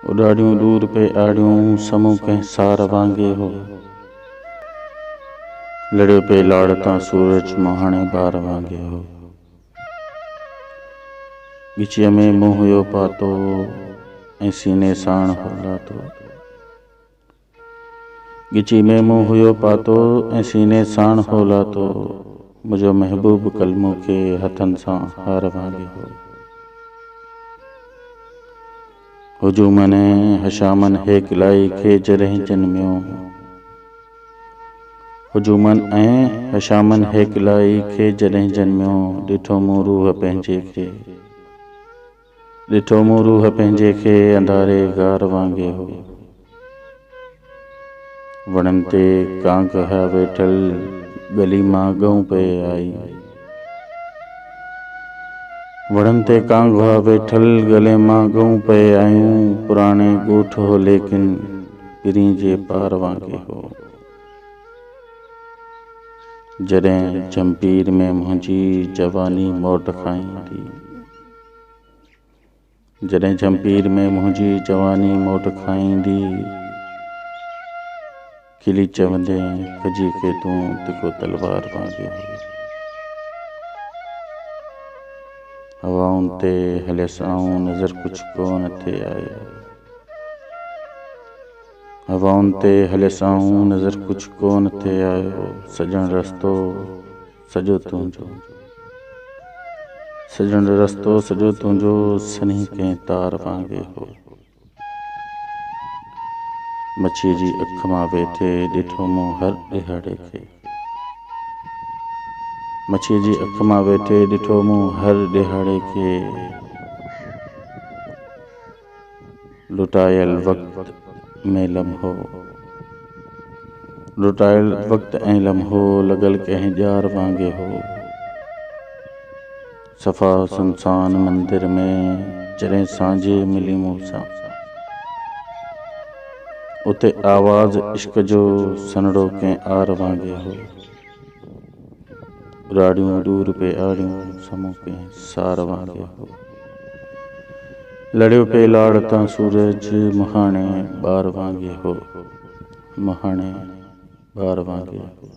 उॾाड़ियूं दूर पे आड़ियूं समूह कंहिं सार वांगे हो। लड़ियो पे लाड़ तां सूरज मोहाणे बार वांगे हो। गिचीअ में मुंहुं हुयो पातो ऐं सीने साण हौलातो। गिची में मुंहुं हुयो पातो ऐं सीने साण हौलातो। मुंहिंजो महबूब कलमो खे हथनि सां हार वांगे हो। हुजूमन ऐं हशामन हेकलाई खे जॾहिं जन्मियो। हुजूमन ऐं हशामन हेकलाई खे जॾहिं जन्मियो। ॾिठो मूं रूह पंहिंजे खे। ॾिठो मूं रूह पंहिंजे खे अंधारे गार वांगे हो। वणनि ते कांग हा वेठल गली मां ॻऊं पे आई। वणनि ते कांग हा वेठल गले मां ॻऊं पे आयूं। पुराणे ॻोठ हो लेकिन पिरीं जे पार वांगे हो। जॾहिं जंपीर में मुंहिंजी जवानी मोट खाईंदी। जॾहिं जंपीर में मुंहिंजी जवानी मोट खाईंदी। खिली चवंदे खजी खे तूं तिखो तलवार वांगे हो। हवाउनि ते हलियसि आऊं नज़र कुझु कोन थे आयो। हवाउनि ते हलियसि आऊं नज़र कुझु कोन थे आयो। सजण रस्तो सॼो तुंहिंजो। सजण रस्तो सॼो तुंहिंजो सनी कंहिं तार वांगे हो। मच्छीअ जी अख मां वेठे ॾिठो मूं हर ॾिहाड़े खे। मच्छीअ जी अख मां वेठे ॾिठो मूं हर ॾिहाड़े खे। लुटायल वक़्त में लम्हो। लुटायल वक़्त ऐं लम्हो लॻल कंहिं ॼार वांगे हो। सफ़ा सुनसान मंदिर में जॾहिं सांझे मिली मूं सां। उते आवाज़ इश्क जो सनड़ो कंहिं आर वांगे हो। उॾाड़ियूं दूर पे आड़ियूं समूह कंहिं सार वांगे हो। लड़ियो पे लाड़ तां सूरज मोहाणे बार वांगे हो। मोहाणे बार वांगे हो।